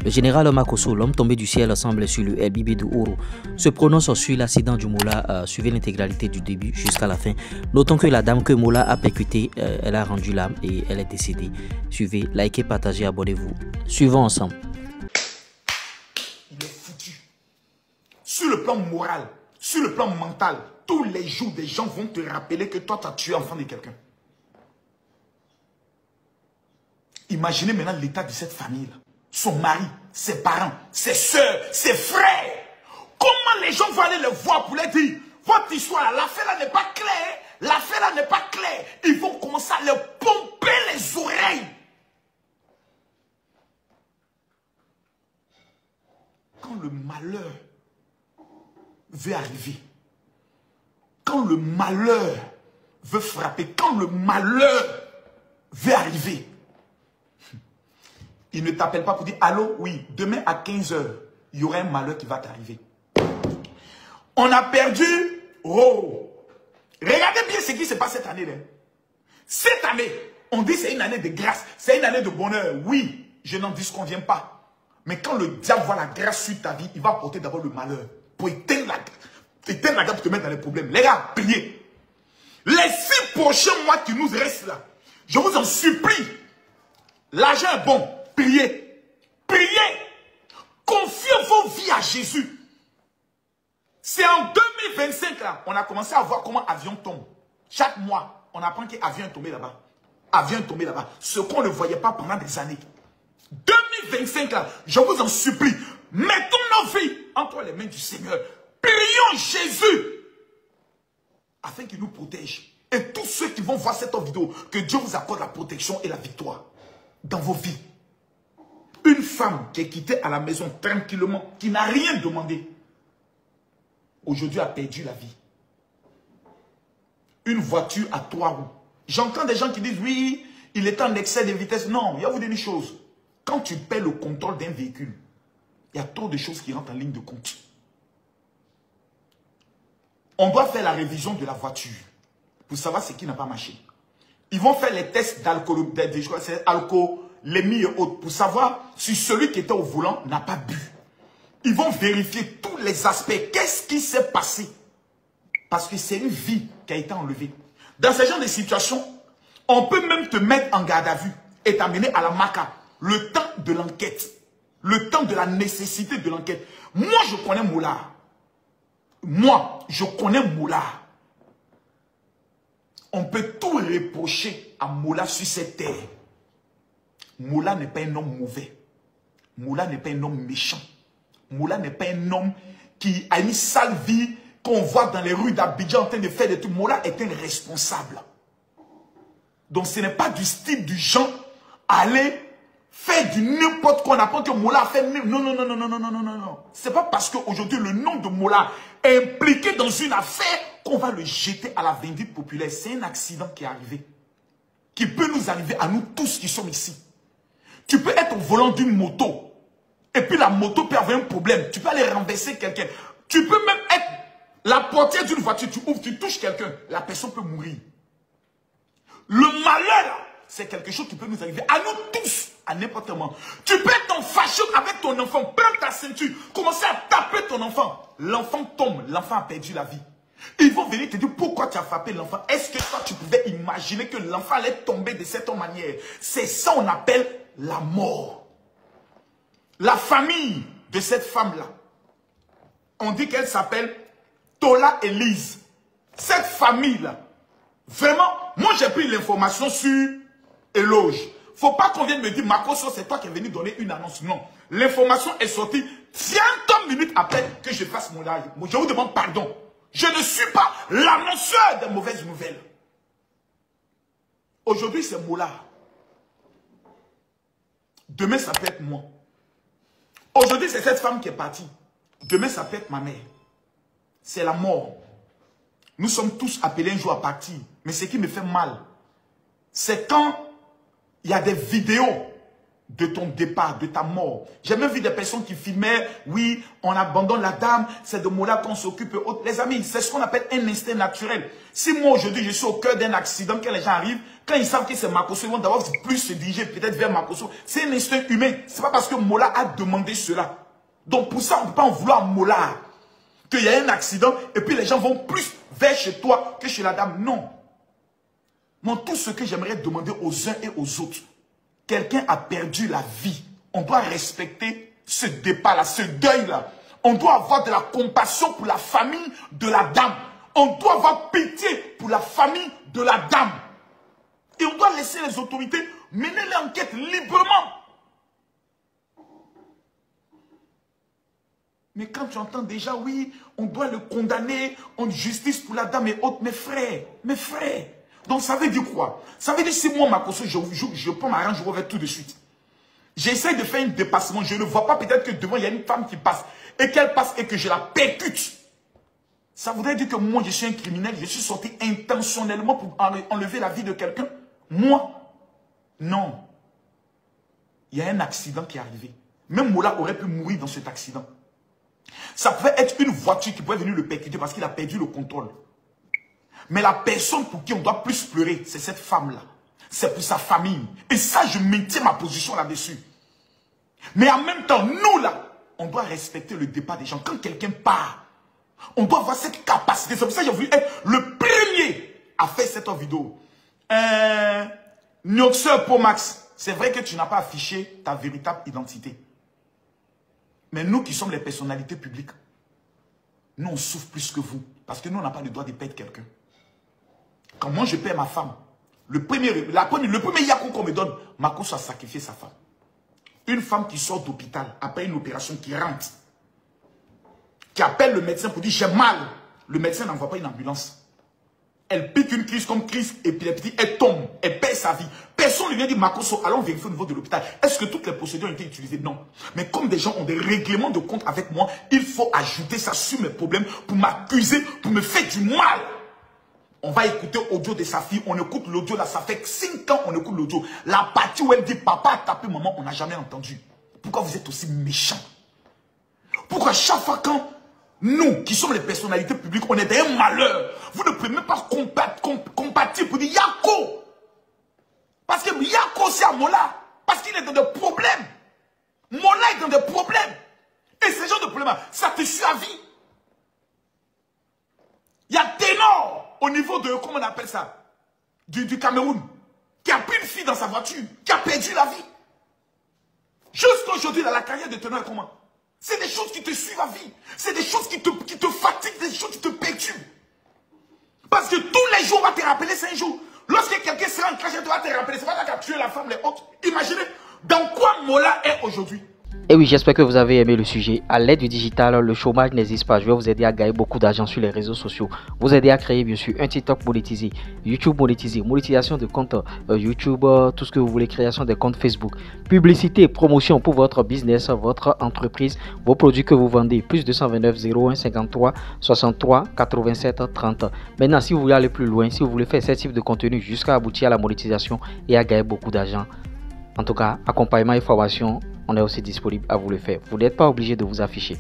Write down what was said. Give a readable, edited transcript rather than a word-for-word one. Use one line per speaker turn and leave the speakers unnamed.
Le général Makosso, l'homme tombé du ciel, semble sur le El Bibi de Ouro, se prononce sur l'accident du Mola. Suivez l'intégralité du début jusqu'à la fin. Notons que la dame que Mola a percutée, elle a rendu l'âme et elle est décédée. Suivez, likez, partagez, abonnez-vous. Suivons ensemble.
Il est foutu. Sur le plan moral, sur le plan mental, tous les jours, des gens vont te rappeler que toi, tu as tué l'enfant de quelqu'un. Imaginez maintenant l'état de cette famille-là. Son mari, ses parents, ses soeurs, ses frères. Comment les gens vont aller le voir pour leur dire, votre histoire, l'affaire là n'est pas claire, l'affaire là n'est pas claire. Ils vont commencer à leur pomper les oreilles. Quand le malheur veut arriver, quand le malheur veut frapper, quand le malheur veut arriver, il ne t'appelle pas pour dire, allô, oui, demain à 15 h, il y aura un malheur qui va t'arriver. On a perdu, oh, regardez bien ce qui se passe cette année. Cette année, on dit c'est une année de grâce, c'est une année de bonheur. Oui, je n'en disconviens pas. Mais quand le diable voit la grâce sur ta vie, il va porter d'abord le malheur pour éteindre la grâce, pour te mettre dans les problèmes. Les gars, priez. Les 6 prochains mois qui nous restent là, je vous en supplie, l'argent est bon. Priez. Priez. Confiez vos vies à Jésus. C'est en 2025 là, on a commencé à voir comment avion tombe. Chaque mois, on apprend qu'avion est tombé là-bas. Avion est tombé là-bas. Ce qu'on ne voyait pas pendant des années. 2025 là, je vous en supplie, mettons nos vies entre les mains du Seigneur. Prions Jésus afin qu'il nous protège. Et tous ceux qui vont voir cette vidéo, que Dieu vous accorde la protection et la victoire dans vos vies. Une femme qui est quittée à la maison tranquillement, qui n'a rien demandé, aujourd'hui a perdu la vie. Une voiture à 3 roues. J'entends des gens qui disent, oui, il est en excès de vitesse. Non, il y a vous dire une chose. Quand tu perds le contrôle d'un véhicule, il y a trop de choses qui rentrent en ligne de compte. On doit faire la révision de la voiture pour savoir ce qui n'a pas marché. Ils vont faire les tests d'alcool, alcoolémie et autres, pour savoir si celui qui était au volant n'a pas bu. Ils vont vérifier tous les aspects. Qu'est-ce qui s'est passé? Parce que c'est une vie qui a été enlevée. Dans ce genre de situation, on peut même te mettre en garde à vue et t'amener à la MACA. Le temps de l'enquête. Le temps de la nécessité de l'enquête. Moi, je connais Moula. Moi, je connais Moula. On peut tout reprocher à Moula sur cette terre. Moula n'est pas un homme mauvais. Moula n'est pas un homme méchant. Moula n'est pas un homme qui a une sale vie qu'on voit dans les rues d'Abidjan en train de faire des trucs. Moula est un responsable. Donc ce n'est pas du style du genre à aller faire du n'importe quoi. On apprend que Moula a fait... Non, non, non, non, non, non, non, non, non. C'est pas parce qu'aujourd'hui le nom de Moula est impliqué dans une affaire qu'on va le jeter à la vindicte populaire. C'est un accident qui est arrivé. Qui peut nous arriver à nous tous qui sommes ici. Tu peux être au volant d'une moto. Et puis la moto peut avoir un problème. Tu peux aller renverser quelqu'un. Tu peux même être la portière d'une voiture. Tu ouvres, tu touches quelqu'un. La personne peut mourir. Le malheur, c'est quelque chose qui peut nous arriver à nous tous, à n'importe quel moment. Tu peux être en fâcheux avec ton enfant. Prends ta ceinture. Commencer à taper ton enfant. L'enfant tombe. L'enfant a perdu la vie. Ils vont venir te dire pourquoi tu as frappé l'enfant. Est-ce que toi tu pouvais imaginer que l'enfant allait tomber de cette manière? C'est ça qu'on appelle la mort. La famille de cette femme-là, on dit qu'elle s'appelle Tola Elise. Cette famille-là, vraiment, moi j'ai pris l'information sur Éloge. Faut pas qu'on vienne me dire, Makosso, c'est toi qui es venu donner une annonce. Non. L'information est sortie 30 minutes après que je fasse mon live. Je vous demande pardon. Je ne suis pas l'annonceur des mauvaises nouvelles. Aujourd'hui, c'est Moula. Demain, ça peut être moi. Aujourd'hui, c'est cette femme qui est partie. Demain, ça peut être ma mère. C'est la mort. Nous sommes tous appelés un jour à partir. Mais ce qui me fait mal, c'est quand il y a des vidéos de ton départ, de ta mort. J'ai même vu des personnes qui filmaient, oui, on abandonne la dame, c'est de Mola qu'on s'occupe. Les amis, c'est ce qu'on appelle un instinct naturel. Si moi aujourd'hui je suis au cœur d'un accident, quand les gens arrivent, quand ils savent que c'est Makosso, ils vont d'abord plus se diriger peut-être vers Makosso. C'est un instinct humain. C'est pas parce que Mola a demandé cela. Donc pour ça, on ne peut pas en vouloir à Mola. Qu'il y a un accident et puis les gens vont plus vers chez toi que chez la dame. Non. Non, tout ce que j'aimerais demander aux uns et aux autres, quelqu'un a perdu la vie. On doit respecter ce départ-là, ce deuil-là. On doit avoir de la compassion pour la famille de la dame. On doit avoir pitié pour la famille de la dame. Et on doit laisser les autorités mener l'enquête librement. Mais quand tu entends déjà, oui, on doit le condamner, on justice pour la dame et autres, mes frères. Donc ça veut dire quoi? Ça veut dire si moi, Makosso, je prends ma range, je reviens tout de suite. J'essaie de faire un dépassement. Je ne vois pas peut-être que devant, il y a une femme qui passe. Et qu'elle passe et que je la percute. Ça voudrait dire que moi, je suis un criminel. Je suis sorti intentionnellement pour enlever la vie de quelqu'un. Moi, non. Il y a un accident qui est arrivé. Même Mola aurait pu mourir dans cet accident. Ça pouvait être une voiture qui pouvait venir le percuter parce qu'il a perdu le contrôle. Mais la personne pour qui on doit plus pleurer, c'est cette femme-là. C'est pour sa famille. Et ça, je maintiens ma position là-dessus. Mais en même temps, nous là, on doit respecter le départ des gens. Quand quelqu'un part, on doit avoir cette capacité. C'est pour ça que j'ai voulu être le premier à faire cette vidéo. Nioxeur Pomax, c'est vrai que tu n'as pas affiché ta véritable identité. Mais nous qui sommes les personnalités publiques, nous on souffre plus que vous. Parce que nous on n'a pas le droit de perdre quelqu'un. Quand moi je perds ma femme, le premier yako qu'on me donne, Makosso a sacrifié sa femme. Une femme qui sort d'hôpital après une opération, qui rentre, qui appelle le médecin pour dire j'ai mal. Le médecin n'envoie pas une ambulance. Elle pique une crise comme crise épileptique, elle tombe, elle perd sa vie. Personne ne vient dire Makosso, allons vérifier au niveau de l'hôpital. Est-ce que toutes les procédures ont été utilisées? Non. Mais comme des gens ont des règlements de compte avec moi, il faut ajouter ça sur mes problèmes pour m'accuser, pour me faire du mal. On va écouter l'audio de sa fille, on écoute l'audio là, ça fait 5 ans on écoute l'audio. La partie où elle dit papa a tapé maman, on n'a jamais entendu. Pourquoi vous êtes aussi méchants? Pourquoi chaque fois quand nous, qui sommes les personnalités publiques, on est des malheurs, vous ne pouvez même pas compatir pour dire Yako. Parce que Yako c'est à Mola. Parce qu'il est dans des problèmes. Mola est dans des problèmes. Et ces gens de problèmes, ça te suit à vie. Il y a Ténor au niveau de, comment on appelle ça, du Cameroun, qui a pris une fille dans sa voiture, qui a perdu la vie. Jusqu'à aujourd'hui, la carrière de Ténor est comment? C'est des choses qui te suivent à vie. C'est des choses qui te fatiguent, des choses qui te perturbent. Parce que tous les jours, on va te rappeler 5 jours. Lorsque quelqu'un sera en cachette, on va te rappeler. C'est pas là qu'à tuer la femme, les autres. Imaginez dans quoi Mola est aujourd'hui.
Et oui, j'espère que vous avez aimé le sujet. À l'aide du digital, le chômage n'existe pas. Je vais vous aider à gagner beaucoup d'argent sur les réseaux sociaux. Vous aider à créer bien sûr un TikTok monétisé, YouTube monétisé, monétisation de comptes YouTube, tout ce que vous voulez, création de comptes Facebook, publicité, promotion pour votre business, votre entreprise, vos produits que vous vendez. Plus 229 01 53 63 87 30. Maintenant, si vous voulez aller plus loin, si vous voulez faire ce type de contenu jusqu'à aboutir à la monétisation et à gagner beaucoup d'argent, en tout cas, accompagnement et formation, on est aussi disponible à vous le faire. Vous n'êtes pas obligé de vous afficher.